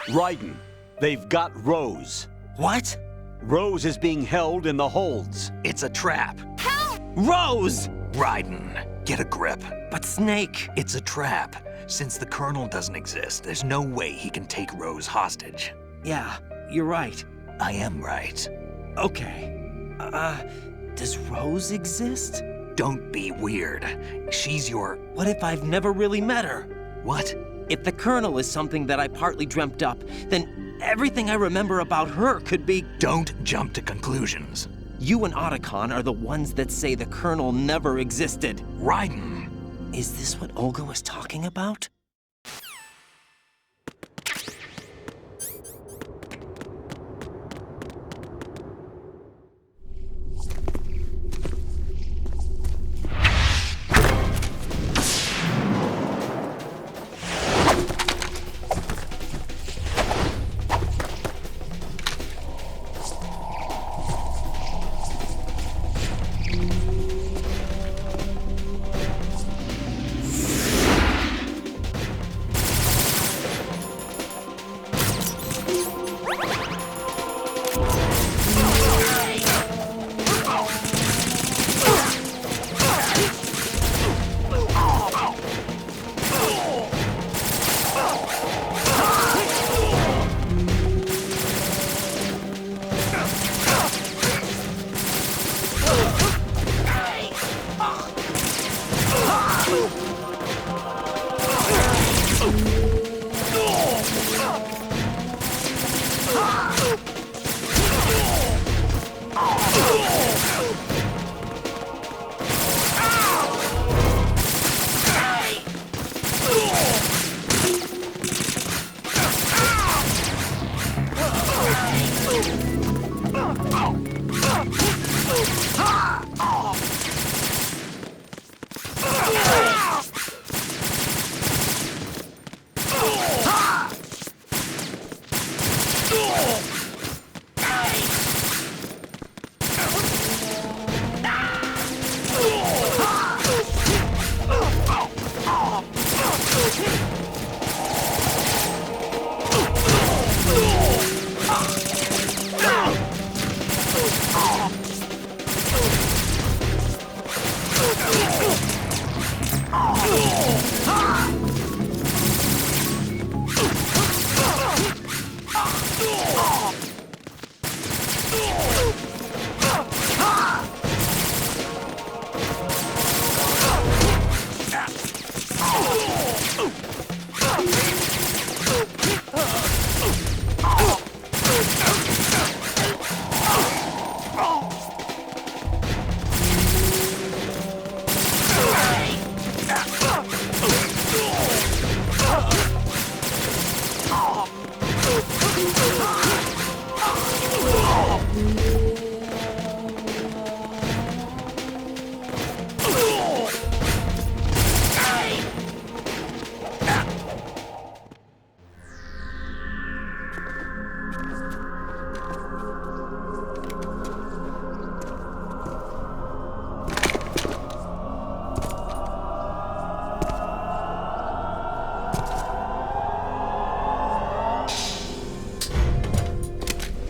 Raiden, they've got Rose. What? Rose is being held in the holds. It's a trap. Help! Rose! Raiden, get a grip. But Snake... It's a trap. Since the Colonel doesn't exist, there's no way he can take Rose hostage. Yeah, you're right. I am right. Okay. Does Rose exist? Don't be weird. She's your... What if I've never really met her? What? If the Colonel is something that I partly dreamt up, then everything I remember about her could be... Don't jump to conclusions. You and Otacon are the ones that say the Colonel never existed. Raiden! Is this what Olga was talking about?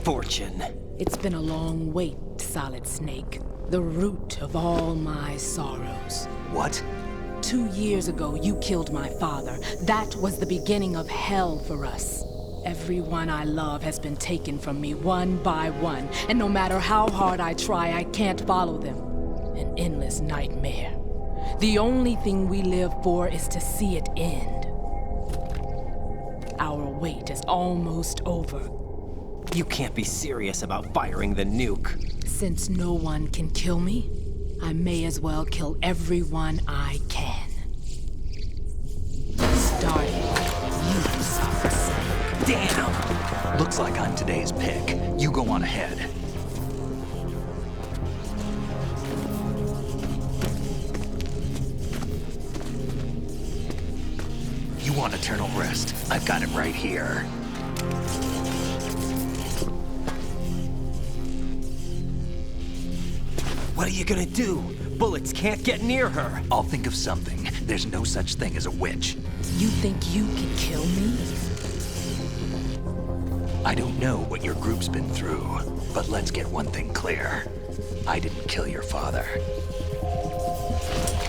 Fortune. It's been a long wait, Solid Snake. The root of all my sorrows. What? 2 years ago, you killed my father. That was the beginning of hell for us. Everyone I love has been taken from me one by one, and no matter how hard I try, I can't follow them. An endless nightmare. The only thing we live for is to see it end. Our wait is almost over. You can't be serious about firing the nuke. Since no one can kill me, I may as well kill everyone I can. Starting you, Solid Snake. Damn! Looks like I'm today's pick. You go on ahead. You want eternal rest? I've got it right here. What are you gonna do? Bullets can't get near her. I'll think of something. There's no such thing as a witch. You think you can kill me? I don't know what your group's been through, but let's get one thing clear. I didn't kill your father.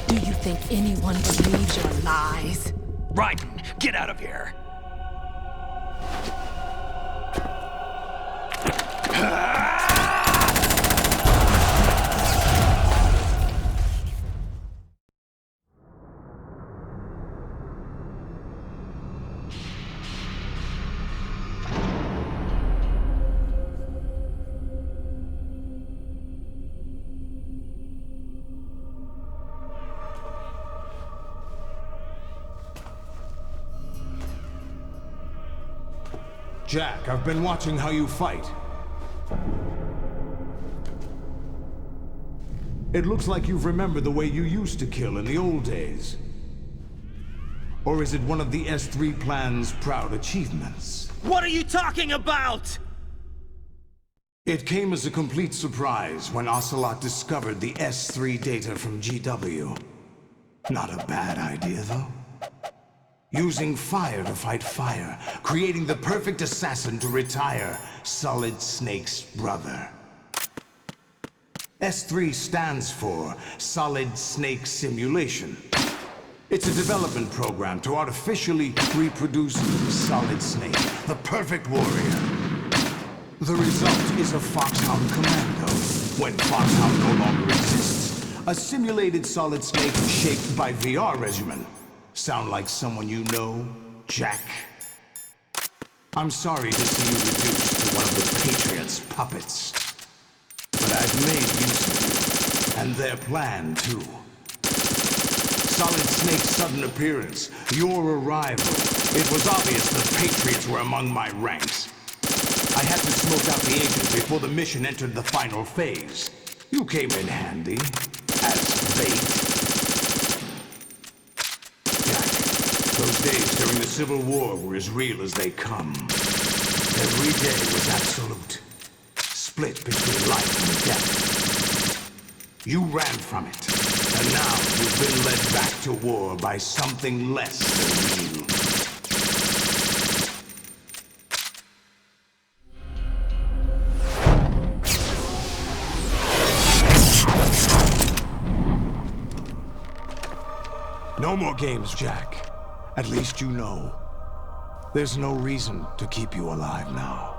Do you think anyone believes your lies? Raiden, get out of here! Jack, I've been watching how you fight. It looks like you've remembered the way you used to kill in the old days. Or is it one of the S3 plan's proud achievements? What are you talking about? It came as a complete surprise when Ocelot discovered the S3 data from GW. Not a bad idea, though. Using fire to fight fire, creating the perfect assassin to retire Solid Snake's brother. S3 stands for Solid Snake Simulation. It's a development program to artificially reproduce Solid Snake, the perfect warrior. The result is a Foxhound Commando. When Foxhound no longer exists, a simulated Solid Snake shaped by VR regimen. Sound like someone you know, Jack? I'm sorry to see you reduced to one of the Patriots' puppets. But I've made use of you, and their plan, too. Solid Snake's sudden appearance, your arrival. It was obvious the Patriots were among my ranks. I had to smoke out the agent before the mission entered the final phase. You came in handy, as bait. Those days during the Civil War were as real as they come. Every day was absolute. Split between life and death. You ran from it, and now you've been led back to war by something less than real. No more games, Jack. At least you know. There's no reason to keep you alive now.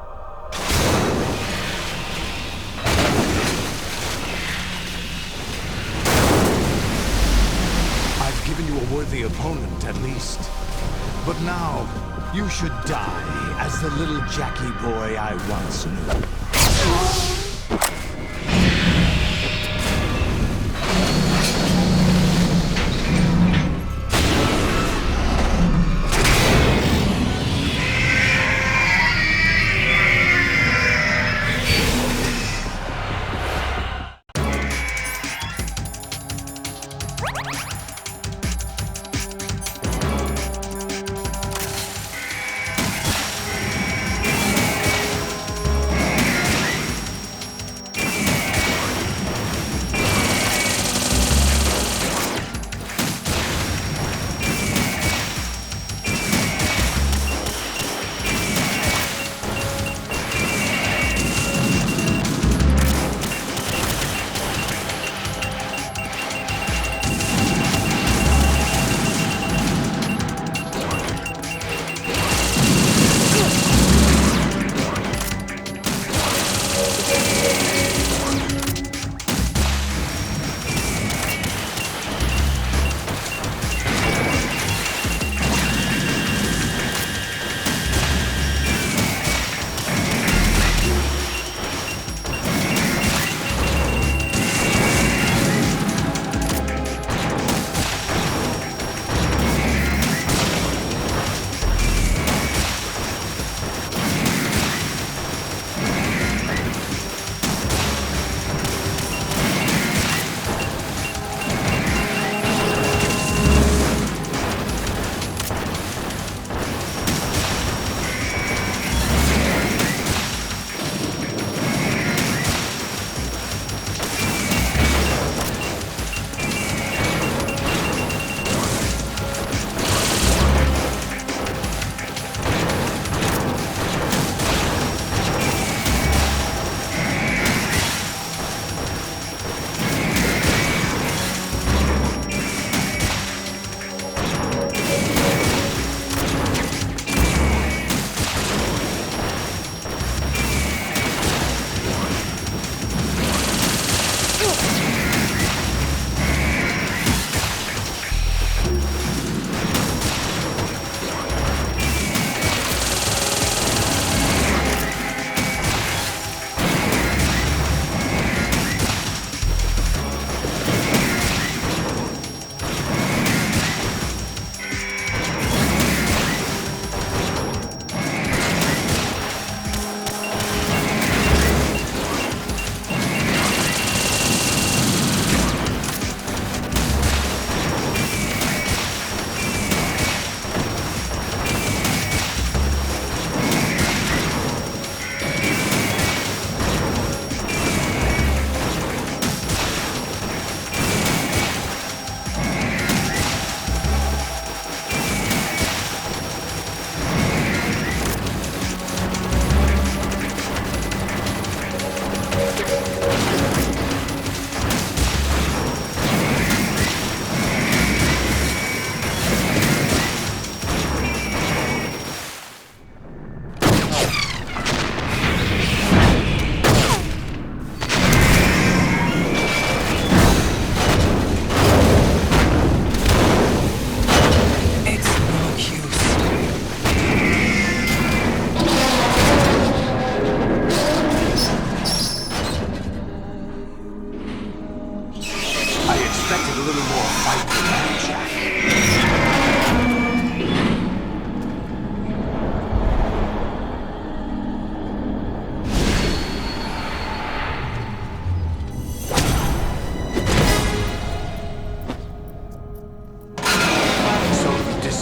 I've given you a worthy opponent, at least. But now, you should die as the little Jackie boy I once knew.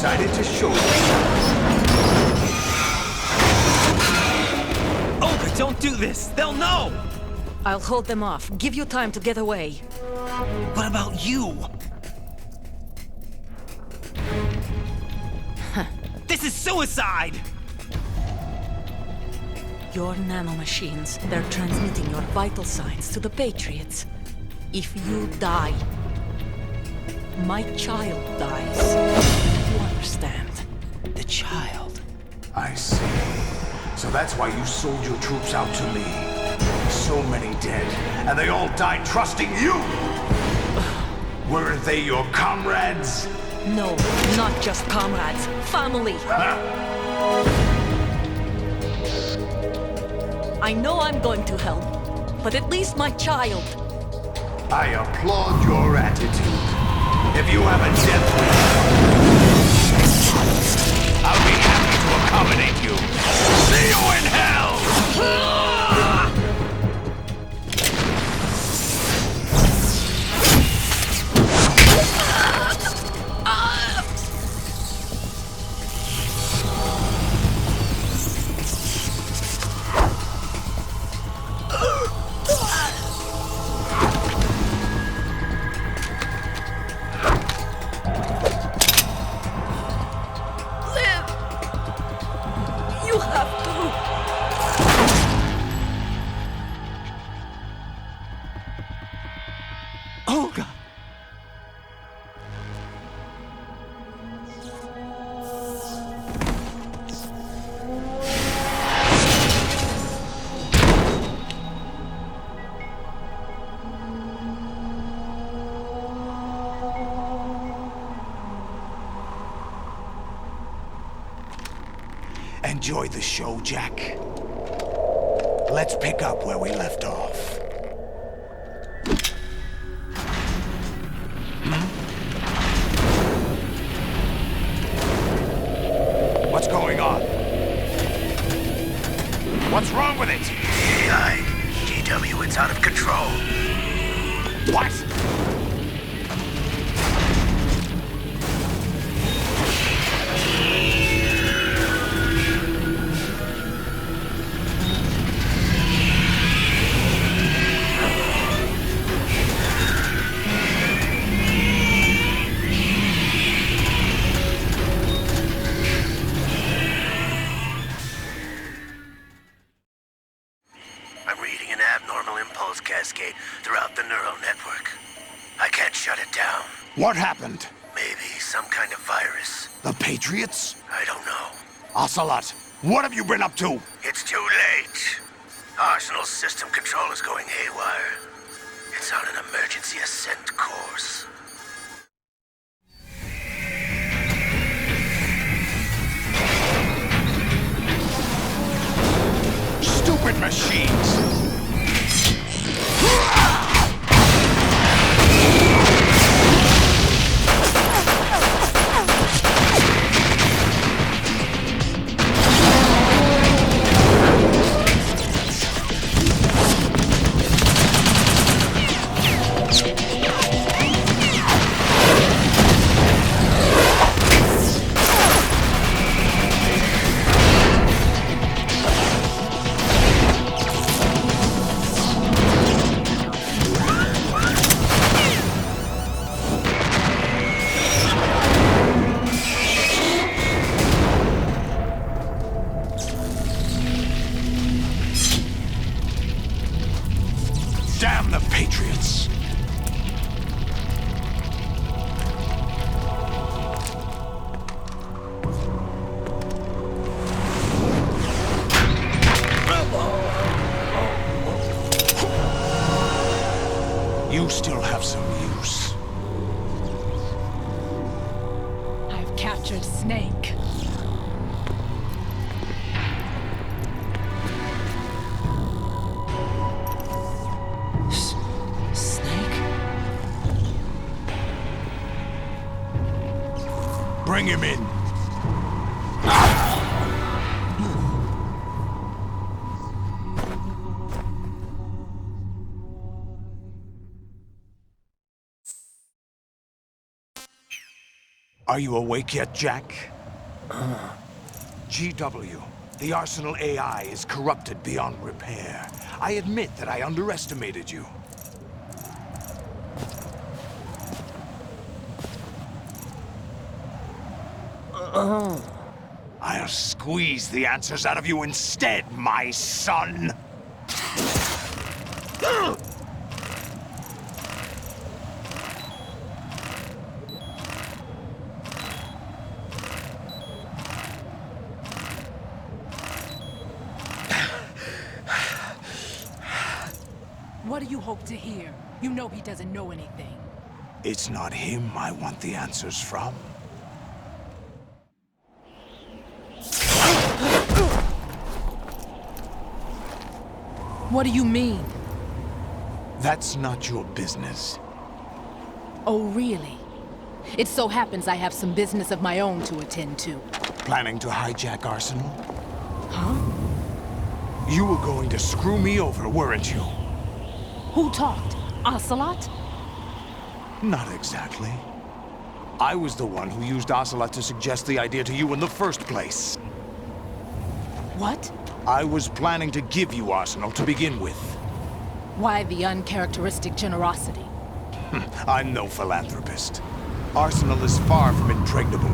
decided to show you. Olga, don't do this! They'll know! I'll hold them off. Give you time to get away. What about you? This is suicide! Your nanomachines, they're transmitting your vital signs to the Patriots. If you die, my child dies. You understand? The child. I see. So that's why you sold your troops out to me. So many dead, and they all died trusting you! Weren't they your comrades? No, not just comrades. Family. I know I'm going to hell, but at least my child. I applaud your attitude. If you have a death wish, I'll be happy to accommodate you. See you in hell! You have to. Olga! Enjoy the show, Jack. Let's pick up where we left off. What's going on? What's wrong with it? AI, GW, it's out of control. What? I'm reading an abnormal impulse cascade throughout the neural network. I can't shut it down. What happened? Maybe some kind of virus. The Patriots? I don't know. Ocelot, what have you been up to? It's too late. Arsenal's system control is going haywire. It's on an emergency ascent course. Stupid machines! Damn the Patriots! You still have some use. I've captured Snake. Snake? Bring him in. Are you awake yet, Jack? GW, the Arsenal AI is corrupted beyond repair. I admit that I underestimated you. I'll squeeze the answers out of you instead, my son! What do you hope to hear? You know he doesn't know anything. It's not him I want the answers from. What do you mean? That's not your business. Oh, really? It so happens I have some business of my own to attend to. Planning to hijack Arsenal? Huh? You were going to screw me over, weren't you? Who talked? Ocelot? Not exactly. I was the one who used Ocelot to suggest the idea to you in the first place. What? I was planning to give you Arsenal to begin with. Why the uncharacteristic generosity? I'm no philanthropist. Arsenal is far from impregnable.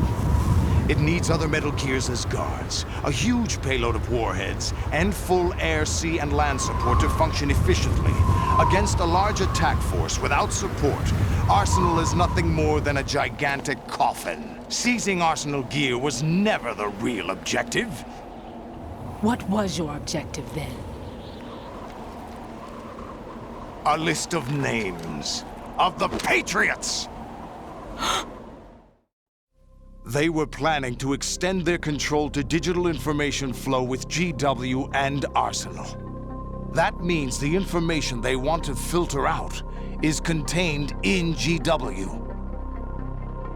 It needs other Metal Gears as guards, a huge payload of warheads, and full air, sea, and land support to function efficiently. Against a large attack force without support, Arsenal is nothing more than a gigantic coffin. Seizing Arsenal gear was never the real objective. What was your objective then? A list of names of the Patriots! They were planning to extend their control to digital information flow with GW and Arsenal. That means the information they want to filter out is contained in GW,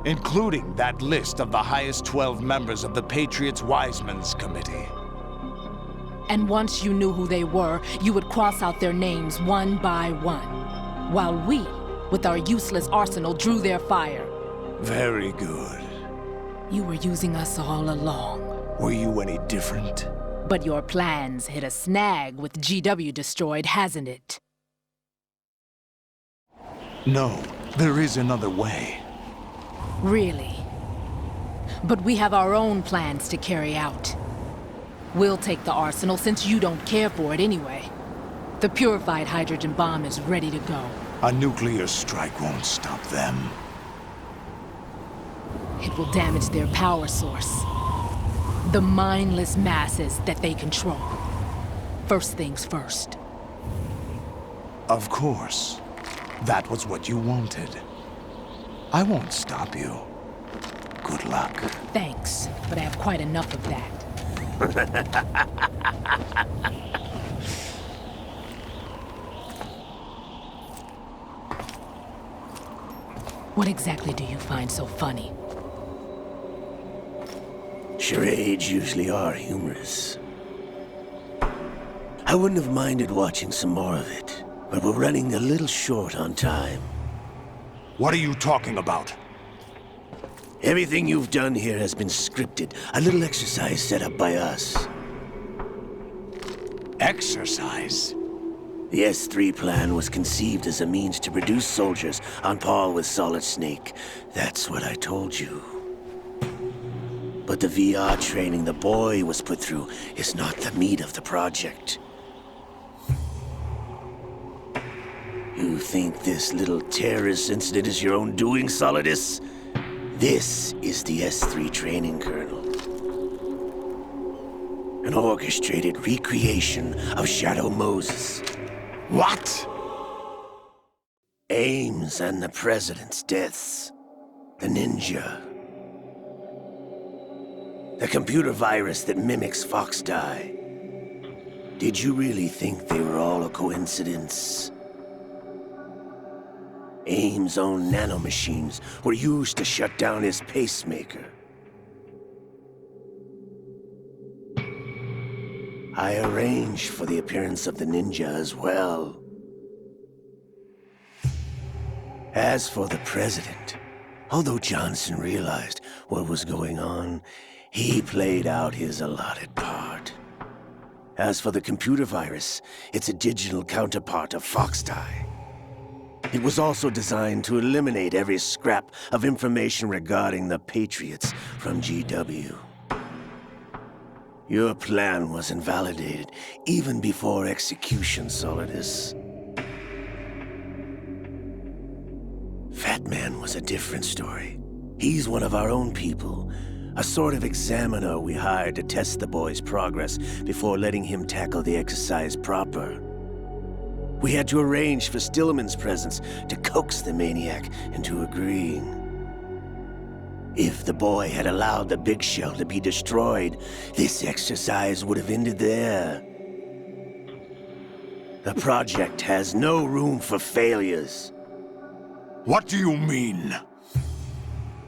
including that list of the highest 12 members of the Patriots Wiseman's Committee. And once you knew who they were, you would cross out their names one by one, while we, with our useless arsenal, drew their fire. Very good. You were using us all along. Were you any different? But your plans hit a snag with GW destroyed, hasn't it? No, there is another way. Really? But we have our own plans to carry out. We'll take the arsenal since you don't care for it anyway. The purified hydrogen bomb is ready to go. A nuclear strike won't stop them. It will damage their power source. The mindless masses that they control. First things first. Of course. That was what you wanted. I won't stop you. Good luck. Thanks, but I have quite enough of that. What exactly do you find so funny? Charades usually are humorous. I wouldn't have minded watching some more of it, but we're running a little short on time. What are you talking about? Everything you've done here has been scripted, a little exercise set up by us. Exercise? The S3 plan was conceived as a means to produce soldiers on par with Solid Snake. That's what I told you. But the VR training the boy was put through is not the meat of the project. You think this little terrorist incident is your own doing, Solidus? This is the S3 training kernel. An orchestrated recreation of Shadow Moses. What? Ames and the President's deaths. The ninja. The computer virus that mimics Foxdie. Did you really think they were all a coincidence? Ames' own nanomachines were used to shut down his pacemaker. I arranged for the appearance of the ninja as well. As for the President, Although Johnson realized what was going on, he played out his allotted part. As for the computer virus, it's a digital counterpart of Foxtie. It was also designed to eliminate every scrap of information regarding the Patriots from GW. Your plan was invalidated even before execution, Solidus. Fat Man was a different story. He's one of our own people, a sort of examiner we hired to test the boy's progress before letting him tackle the exercise proper. We had to arrange for Stillman's presence to coax the maniac into agreeing. If the boy had allowed the big shell to be destroyed, this exercise would have ended there. The project has no room for failures. What do you mean?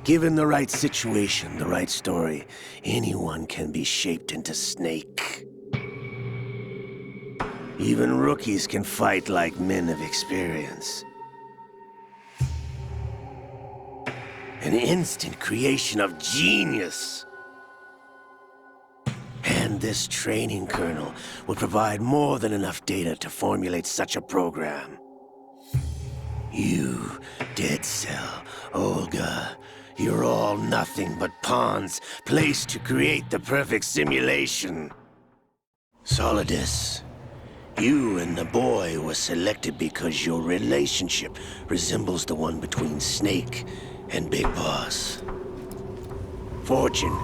Given the right situation, the right story, anyone can be shaped into Snake. Even rookies can fight like men of experience. An instant creation of genius. And this training kernel would provide more than enough data to formulate such a program. You, Dead Cell, Olga, you're all nothing but pawns placed to create the perfect simulation. Solidus, you and the boy were selected because your relationship resembles the one between Snake and Big Boss. Fortune,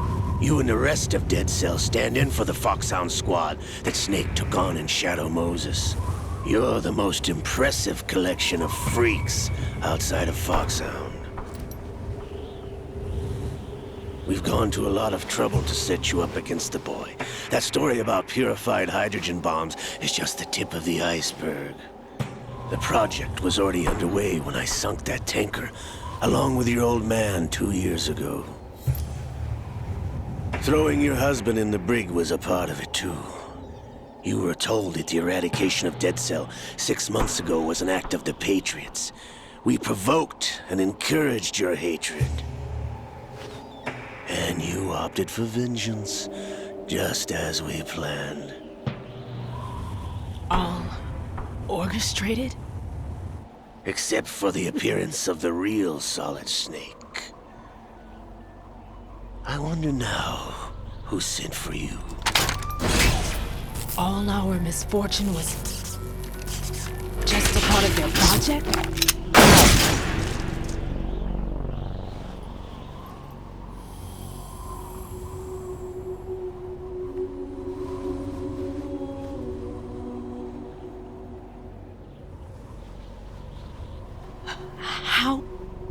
you and the rest of Dead Cell stand in for the Foxhound squad that Snake took on in Shadow Moses. You're the most impressive collection of freaks outside of Foxhound. We've gone to a lot of trouble to set you up against the boy. That story about purified hydrogen bombs is just the tip of the iceberg. The project was already underway when I sunk that tanker, along with your old man 2 years ago. Throwing your husband in the brig was a part of it too. You were told that the eradication of Dead Cell 6 months ago was an act of the Patriots. We provoked and encouraged your hatred. And you opted for vengeance, just as we planned. All orchestrated? Except for the appearance of the real Solid Snake. I wonder now who sent for you. All our misfortune was just a part of their project? How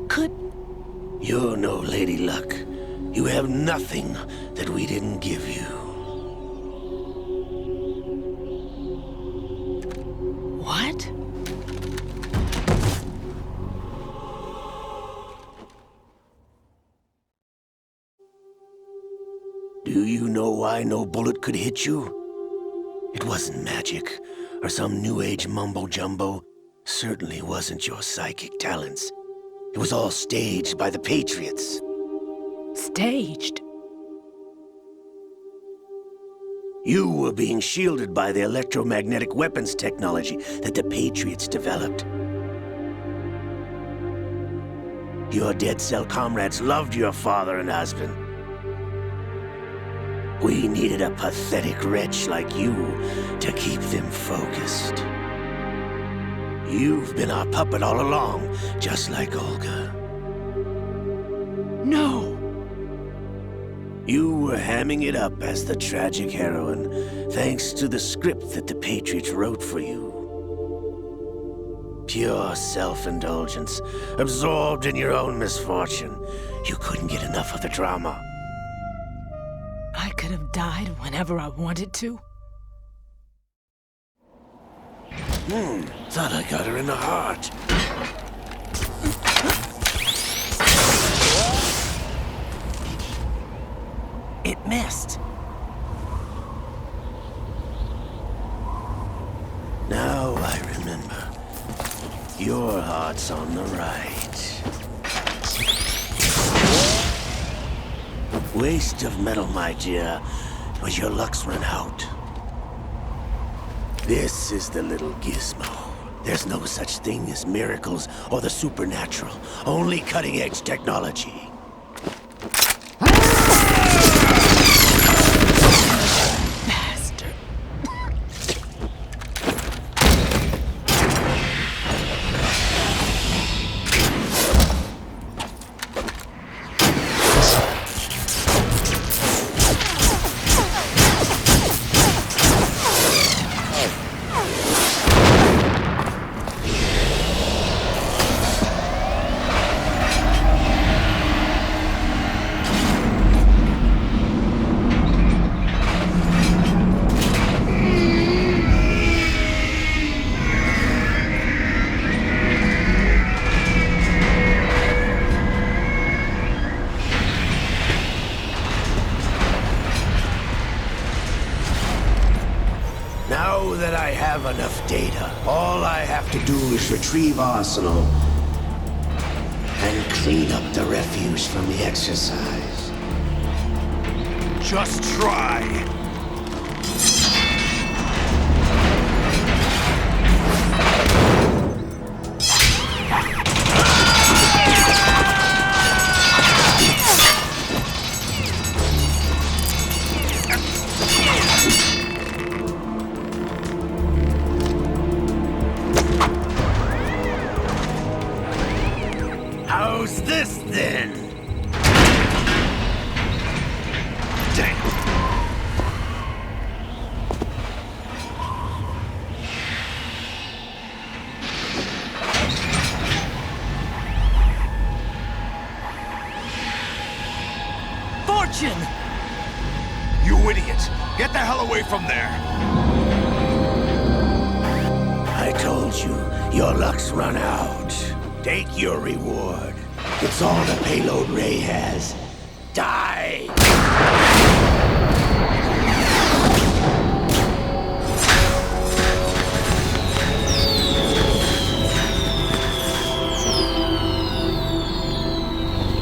could... You're no Lady Luck. You have nothing that we didn't give you. What? Do you know why no bullet could hit you? It wasn't magic, or some new age mumbo-jumbo. Certainly wasn't your psychic talents. It was all staged by the Patriots. Staged? You were being shielded by the electromagnetic weapons technology that the Patriots developed. Your Dead Cell comrades loved your father and husband. We needed a pathetic wretch like you to keep them focused. You've been our puppet all along, just like Olga. No! You were hamming it up as the tragic heroine, thanks to the script that the Patriots wrote for you. Pure self-indulgence, absorbed in your own misfortune. You couldn't get enough of the drama. I could have died whenever I wanted to. Thought I got her in the heart. It missed. Now I remember. Your heart's on the right. Waste of metal, my dear, but your luck's run out. This is the little gizmo. There's no such thing as miracles or the supernatural, only cutting-edge technology. Bastard. Now that I have enough data, all I have to do is retrieve Arsenal and clean up the refuse from the exercise. Just try. How's this then? Damn. Fortune! You idiot! Get the hell away from there! I told you, your luck's run out. Take your reward. It's all the payload Ray has. Die!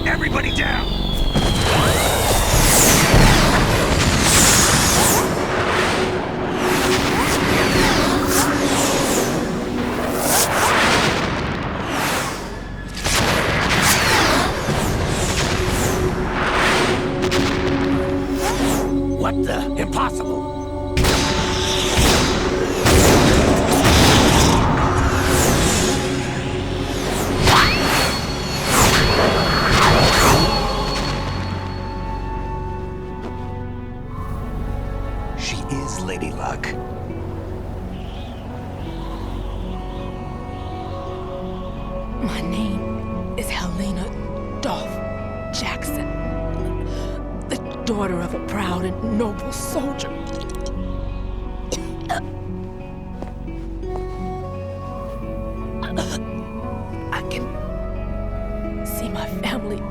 Everybody down! What the? Impossible! She is Lady Luck. My name is Helena Dolph Jackson, the daughter of a proud and noble soldier. I can see my family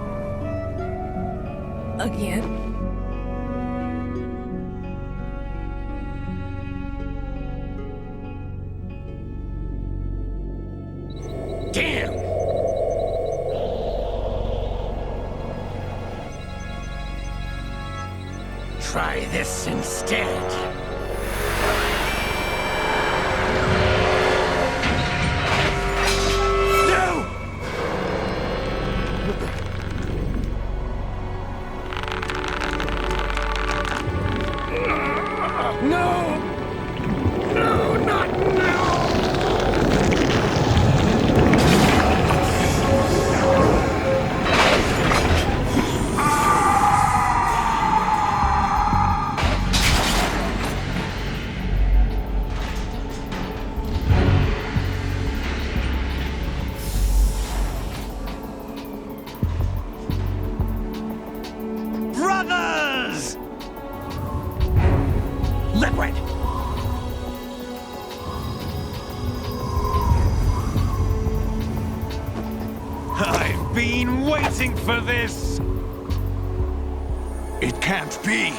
again. Damn! Try this instead. No! No! No, not now! Brothers! Liquid! I've been waiting for this! It can't be!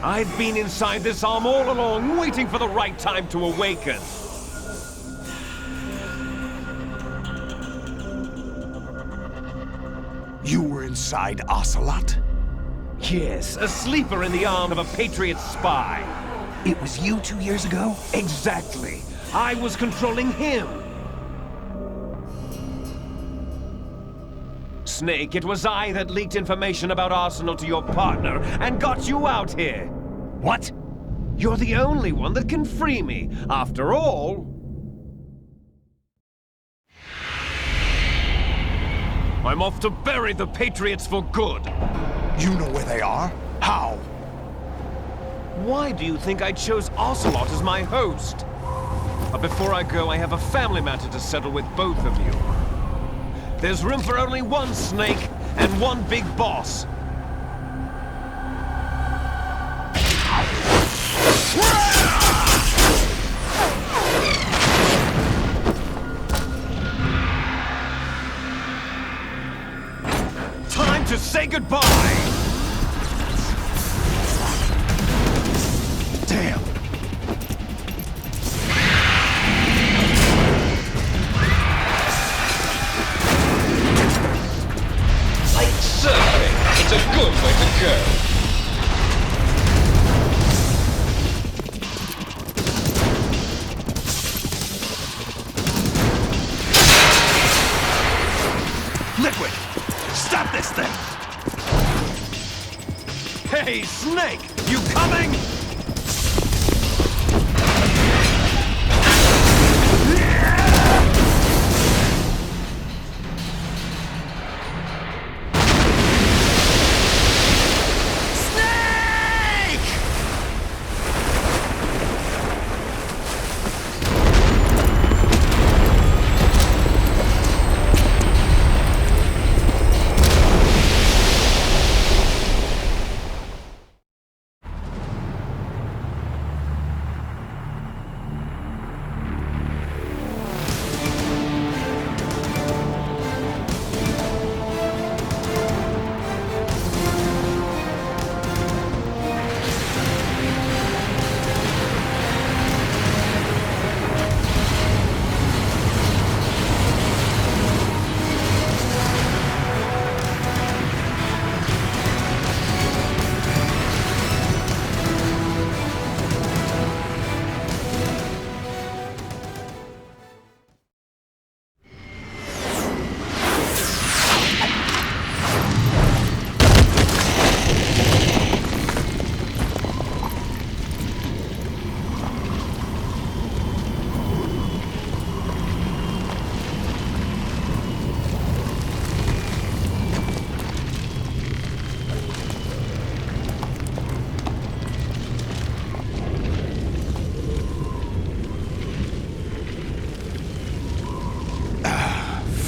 I've been inside this arm all along, waiting for the right time to awaken. You were inside Ocelot? Yes, a sleeper in the arm of a Patriot spy. It was you 2 years ago? Exactly. I was controlling him. Snake, it was I that leaked information about Arsenal to your partner and got you out here. What? You're the only one that can free me. After all... I'm off to bury the Patriots for good. You know where they are? How? Why do you think I chose Ocelot as my host? But before I go, I have a family matter to settle with both of you. There's room for only one Snake and one big boss. Time to say goodbye! Damn! Like surfing, it's a good way to go. Liquid! Stop this thing! Hey, Snake! You coming?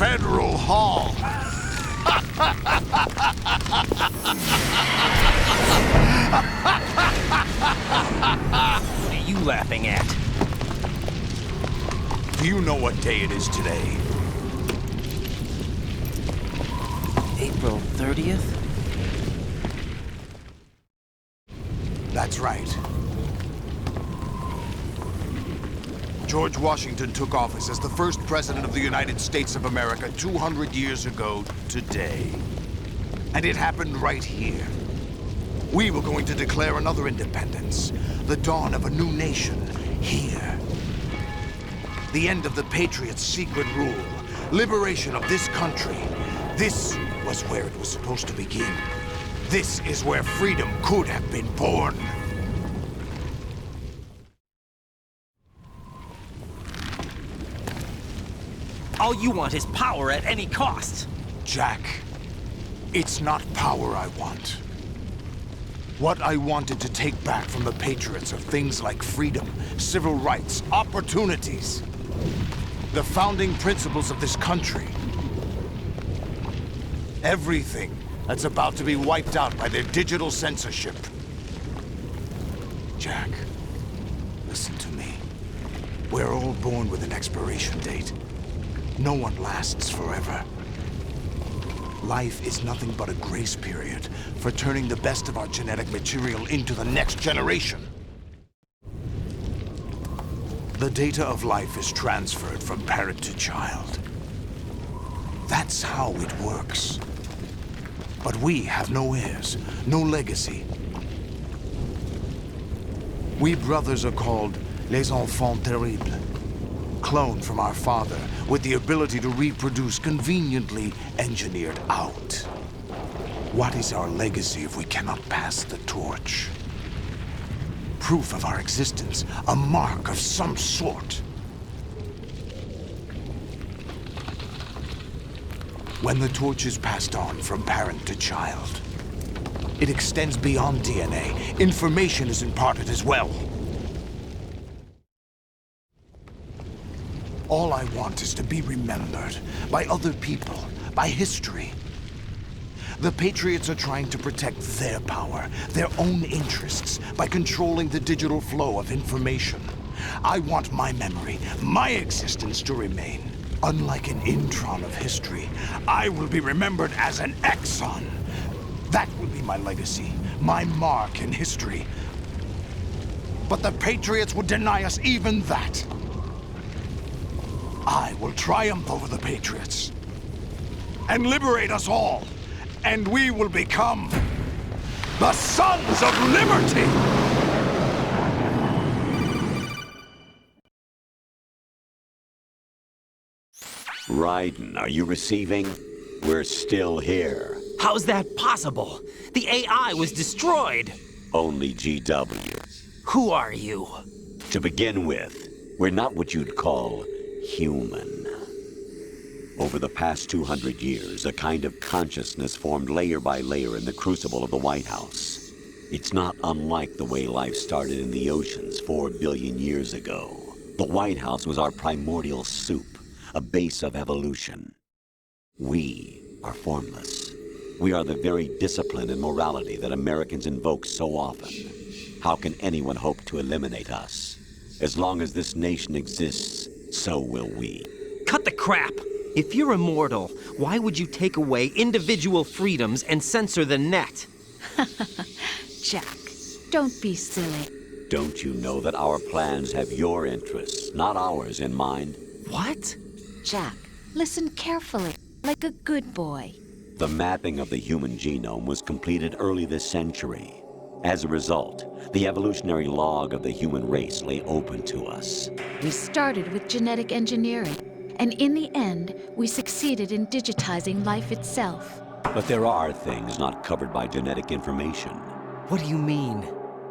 Federal Hall. What are you laughing at? Do you know what day it is today? April 30th? That's right. George Washington took office as the first president of the United States of America 200 years ago today. And it happened right here. We were going to declare another independence, the dawn of a new nation, here. The end of the Patriots' secret rule, liberation of this country. This was where it was supposed to begin. This is where freedom could have been born. All you want is power at any cost. Jack, it's not power I want. What I wanted to take back from the Patriots are things like freedom, civil rights, opportunities. The founding principles of this country. Everything that's about to be wiped out by their digital censorship. Jack, listen to me. We're all born with an expiration date. No one lasts forever. Life is nothing but a grace period for turning the best of our genetic material into the next generation. The data of life is transferred from parent to child. That's how it works. But we have no heirs, no legacy. We brothers are called Les Enfants Terribles. Cloned from our father, with the ability to reproduce conveniently engineered out. What is our legacy if we cannot pass the torch? Proof of our existence, a mark of some sort. When the torch is passed on from parent to child, it extends beyond DNA. Information is imparted as well. All I want is to be remembered by other people, by history. The Patriots are trying to protect their power, their own interests, by controlling the digital flow of information. I want my memory, my existence to remain. Unlike an intron of history, I will be remembered as an exon. That will be my legacy, my mark in history. But the Patriots would deny us even that. I will triumph over the Patriots and liberate us all, and we will become the Sons of Liberty! Raiden, are you receiving? We're still here. How's that possible? The AI was destroyed. Only GW. Who are you? To begin with, we're not what you'd call human. Over the past 200 years, a kind of consciousness formed layer by layer in the crucible of the White House. It's not unlike the way life started in the oceans 4 billion years ago. The White House was our primordial soup, a base of evolution. We are formless. We are the very discipline and morality that Americans invoke so often. How can anyone hope to eliminate us? As long as this nation exists, so will we. Cut the crap! If you're immortal, why would you take away individual freedoms and censor the net? Jack, don't be silly. Don't you know that our plans have your interests, not ours, in mind? What? Jack, listen carefully, like a good boy. The mapping of the human genome was completed early this century. As a result, the evolutionary log of the human race lay open to us. We started with genetic engineering, and in the end, we succeeded in digitizing life itself. But there are things not covered by genetic information. What do you mean?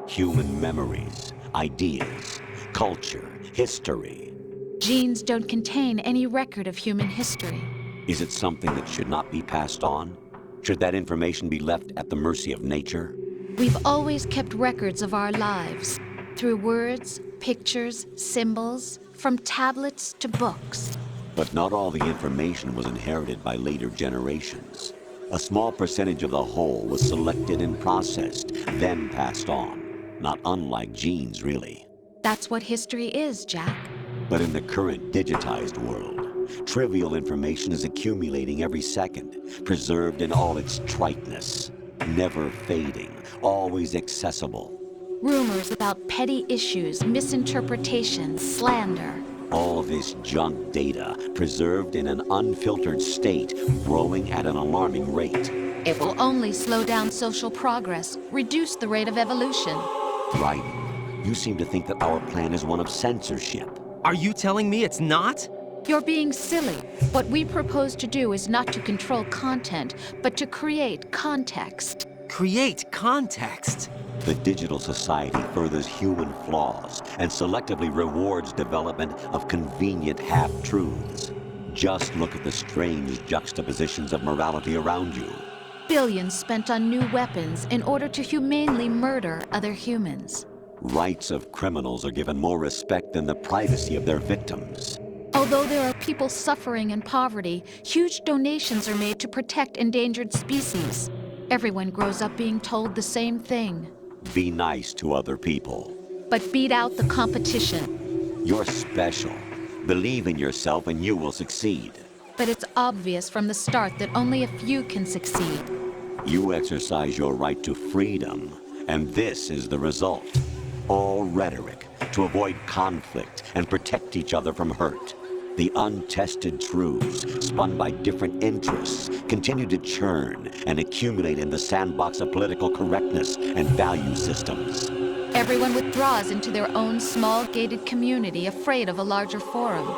Human memories, ideas, culture, history. Genes don't contain any record of human history. Is it something that should not be passed on? Should that information be left at the mercy of nature? We've always kept records of our lives, through words, pictures, symbols, from tablets to books. But not all the information was inherited by later generations. A small percentage of the whole was selected and processed, then passed on. Not unlike genes, really. That's what history is, Jack. But in the current digitized world, trivial information is accumulating every second, preserved in all its triteness, never fading, always accessible. Rumors about petty issues, misinterpretations, slander. All this junk data, preserved in an unfiltered state, growing at an alarming rate. It will only slow down social progress, reduce the rate of evolution. Right. You seem to think that our plan is one of censorship. Are you telling me it's not? You're being silly. What we propose to do is not to control content, but to create context. Create context? The digital society furthers human flaws and selectively rewards development of convenient half-truths. Just look at the strange juxtapositions of morality around you. Billions spent on new weapons in order to humanely murder other humans. Rights of criminals are given more respect than the privacy of their victims. Although there are people suffering in poverty, huge donations are made to protect endangered species. Everyone grows up being told the same thing. Be nice to other people. But beat out the competition. You're special. Believe in yourself and you will succeed. But it's obvious from the start that only a few can succeed. You exercise your right to freedom, and this is the result. All rhetoric to avoid conflict and protect each other from hurt. The untested truths, spun by different interests, continue to churn and accumulate in the sandbox of political correctness and value systems. Everyone withdraws into their own small gated community, afraid of a larger forum.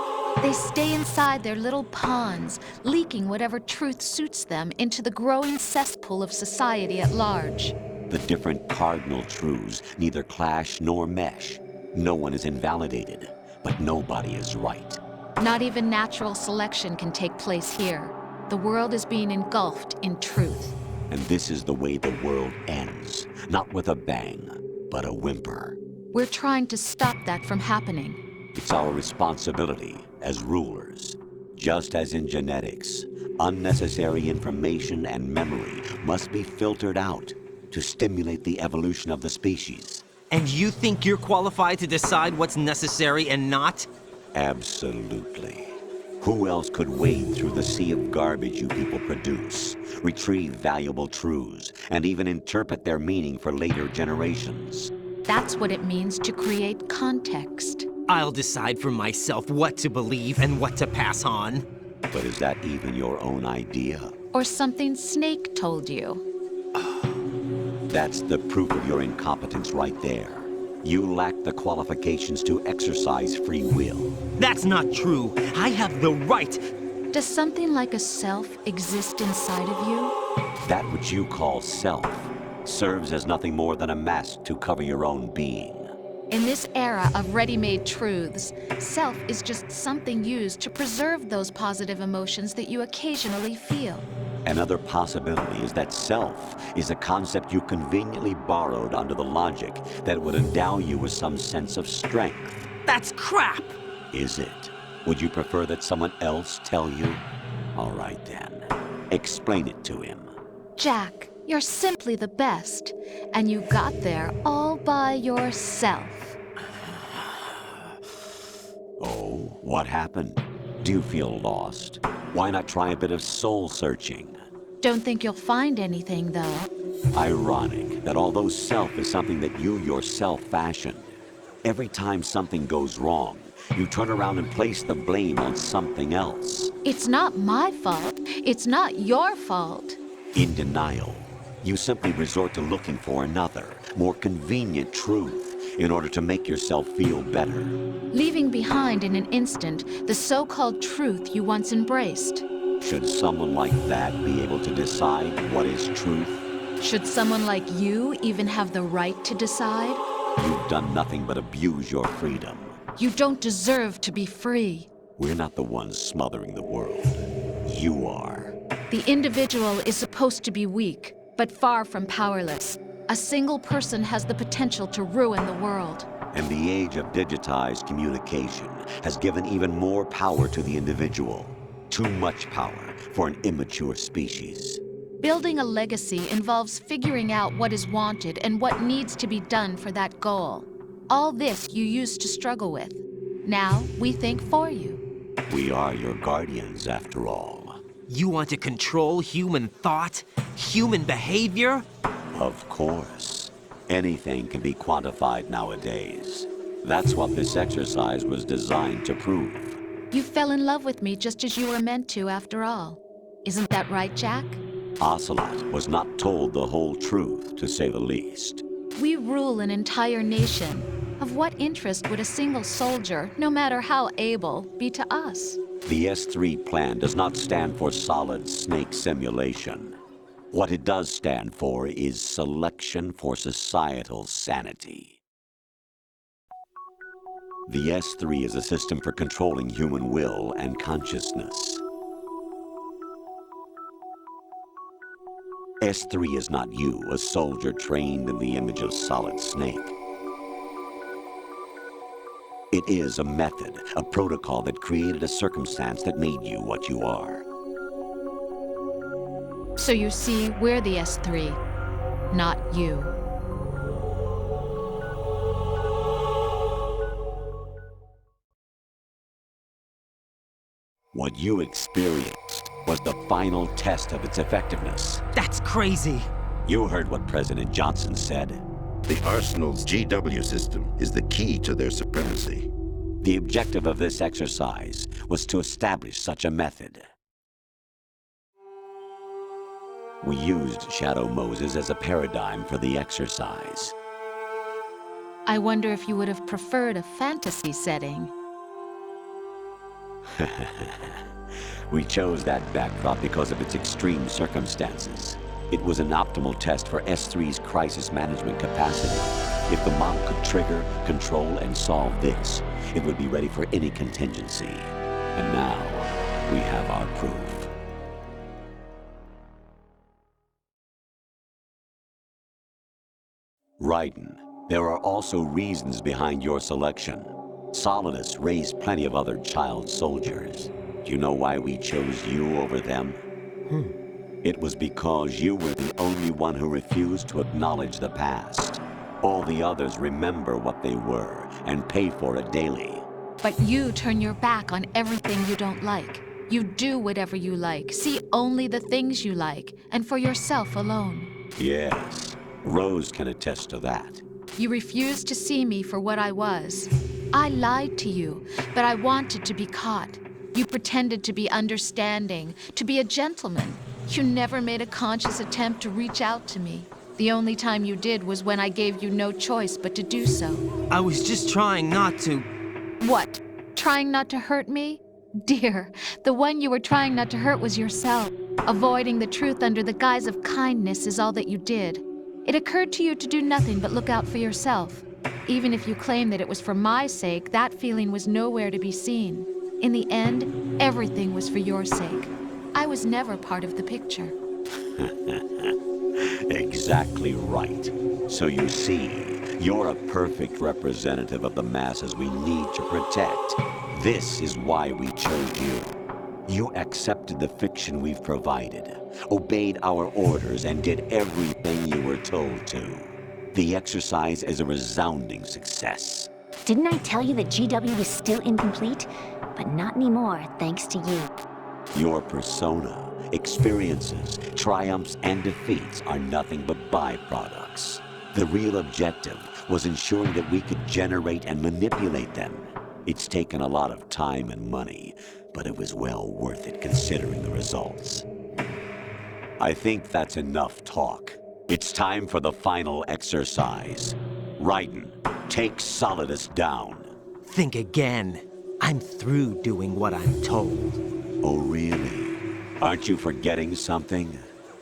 They stay inside their little ponds, leaking whatever truth suits them into the growing cesspool of society at large. The different cardinal truths neither clash nor mesh. No one is invalidated, but nobody is right. Not even natural selection can take place here. The world is being engulfed in truth. And this is the way the world ends. Not with a bang, but a whimper. We're trying to stop that from happening. It's our responsibility as rulers. Just as in genetics, unnecessary information and memory must be filtered out to stimulate the evolution of the species. And you think you're qualified to decide what's necessary and not? Absolutely. Who else could wade through the sea of garbage you people produce, retrieve valuable truths, and even interpret their meaning for later generations? That's what it means to create context. I'll decide for myself what to believe and what to pass on. But is that even your own idea? Or something Snake told you. That's the proof of your incompetence right there. You lack the qualifications to exercise free will. That's not true. I have the right. Does something like a self exist inside of you? That which you call self serves as nothing more than a mask to cover your own being. In this era of ready-made truths, self is just something used to preserve those positive emotions that you occasionally feel. Another possibility is that self is a concept you conveniently borrowed under the logic that would endow you with some sense of strength. That's crap! Is it? Would you prefer that someone else tell you? All right then. Explain it to him. Jack, you're simply the best, and you got there all by yourself. Oh, what happened? Do you feel lost? Why not try a bit of soul searching? Don't think you'll find anything, though. Ironic that although self is something that you yourself fashioned, every time something goes wrong, you turn around and place the blame on something else. It's not my fault. It's not your fault. In denial, you simply resort to looking for another, more convenient truth in order to make yourself feel better. Leaving behind in an instant the so-called truth you once embraced. Should someone like that be able to decide what is truth? Should someone like you even have the right to decide? You've done nothing but abuse your freedom. You don't deserve to be free. We're not the ones smothering the world. You are. The individual is supposed to be weak, but far from powerless. A single person has the potential to ruin the world. And the age of digitized communication has given even more power to the individual. Too much power for an immature species. Building a legacy involves figuring out what is wanted and what needs to be done for that goal. All this you used to struggle with. Now we think for you. We are your guardians, after all. You want to control human thought? Human behavior? Of course. Anything can be quantified nowadays. That's what this exercise was designed to prove. You fell in love with me just as you were meant to, after all. Isn't that right, Jack? Ocelot was not told the whole truth, to say the least. We rule an entire nation. Of what interest would a single soldier, no matter how able, be to us? The S3 plan does not stand for Solid Snake Simulation. What it does stand for is Selection for Societal Sanity. The S3 is a system for controlling human will and consciousness. S3 is not you, a soldier trained in the image of Solid Snake. It is a method, a protocol that created a circumstance that made you what you are. So you see, we're the S3, not you. What you experienced was the final test of its effectiveness. That's crazy. You heard what President Johnson said. The Arsenal's GW system is the key to their supremacy. The objective of this exercise was to establish such a method. We used Shadow Moses as a paradigm for the exercise. I wonder if you would have preferred a fantasy setting. We chose that backdrop because of its extreme circumstances. It was an optimal test for S3's crisis management capacity. If the model could trigger, control, and solve this, it would be ready for any contingency. And now, we have our proof. Raiden, there are also reasons behind your selection. Solidus raised plenty of other child soldiers. Do you know why we chose you over them? It was because you were the only one who refused to acknowledge the past. All the others remember what they were and pay for it daily. But you turn your back on everything you don't like. You do whatever you like, see only the things you like, and for yourself alone. Yes, Rose can attest to that. You refused to see me for what I was. I lied to you, but I wanted to be caught. You pretended to be understanding, to be a gentleman. You never made a conscious attempt to reach out to me. The only time you did was when I gave you no choice but to do so. I was just trying not to. What? Trying not to hurt me? Dear, the one you were trying not to hurt was yourself. Avoiding the truth under the guise of kindness is all that you did. It occurred to you to do nothing but look out for yourself. Even if you claim that it was for my sake, that feeling was nowhere to be seen. In the end, everything was for your sake. I was never part of the picture. Exactly right. So you see, you're a perfect representative of the masses we need to protect. This is why we chose you. You accepted the fiction we've provided, obeyed our orders, and did everything you were told to. The exercise is a resounding success. Didn't I tell you that GW was still incomplete? But not anymore, thanks to you. Your persona, experiences, triumphs, and defeats are nothing but byproducts. The real objective was ensuring that we could generate and manipulate them. It's taken a lot of time and money, but it was well worth it considering the results. I think that's enough talk. It's time for the final exercise. Raiden, take Solidus down. Think again. I'm through doing what I'm told. Oh, really? Aren't you forgetting something?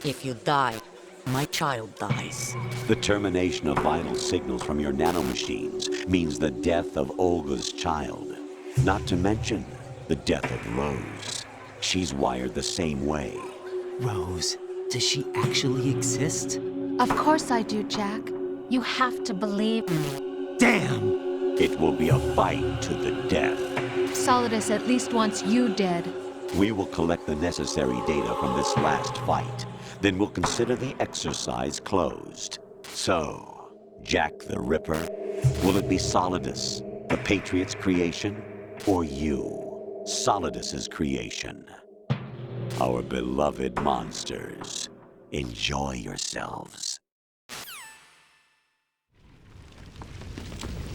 If you die, my child dies. The termination of vital signals from your nanomachines means the death of Olga's child. Not to mention the death of Rose. She's wired the same way. Rose, does she actually exist? Of course I do, Jack. You have to believe me. Damn! It will be a fight to the death. Solidus at least wants you dead. We will collect the necessary data from this last fight. Then we'll consider the exercise closed. So, Jack the Ripper, will it be Solidus, the Patriot's creation, or you, Solidus's creation? Our beloved monsters, enjoy yourselves.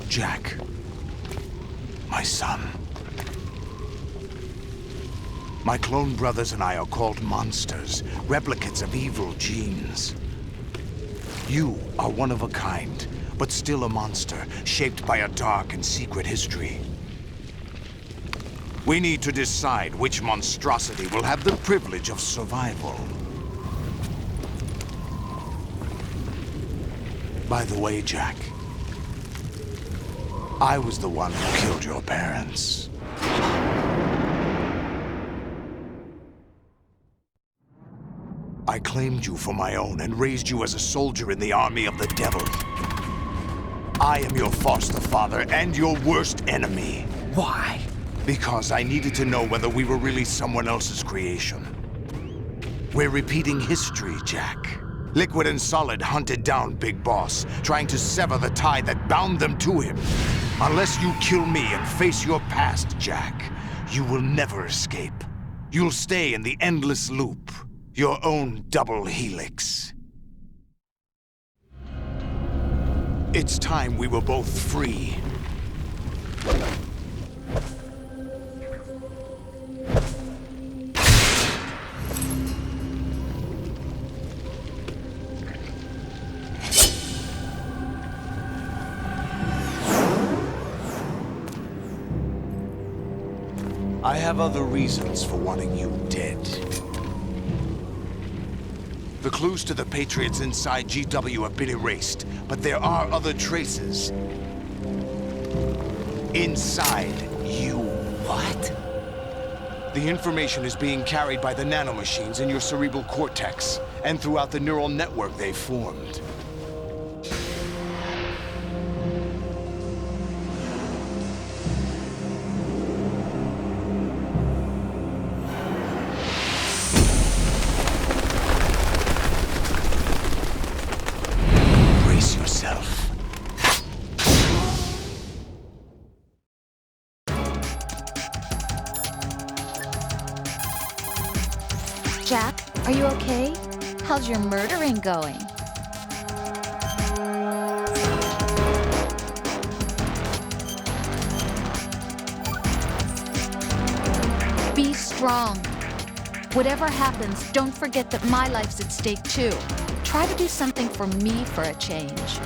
Jack, my son. My clone brothers and I are called monsters, replicates of evil genes. You are one of a kind, but still a monster, shaped by a dark and secret history. We need to decide which monstrosity will have the privilege of survival. By the way, Jack, I was the one who killed your parents. I claimed you for my own and raised you as a soldier in the army of the devil. I am your foster father and your worst enemy. Why? Because I needed to know whether we were really someone else's creation. We're repeating history, Jack. Liquid and Solid hunted down Big Boss, trying to sever the tie that bound them to him. Unless you kill me and face your past, Jack, you will never escape. You'll stay in the endless loop. Your own double helix. It's time we were both free. I have other reasons for wanting you dead. The clues to the Patriots inside GW have been erased, but there are other traces. Inside you. What? The information is being carried by the nanomachines in your cerebral cortex, and throughout the neural network they've formed. Brace yourself. Jack, are you okay? How's your murdering going? Be strong. Whatever happens, don't forget that my life's at stake too. Try to do something for me for a change.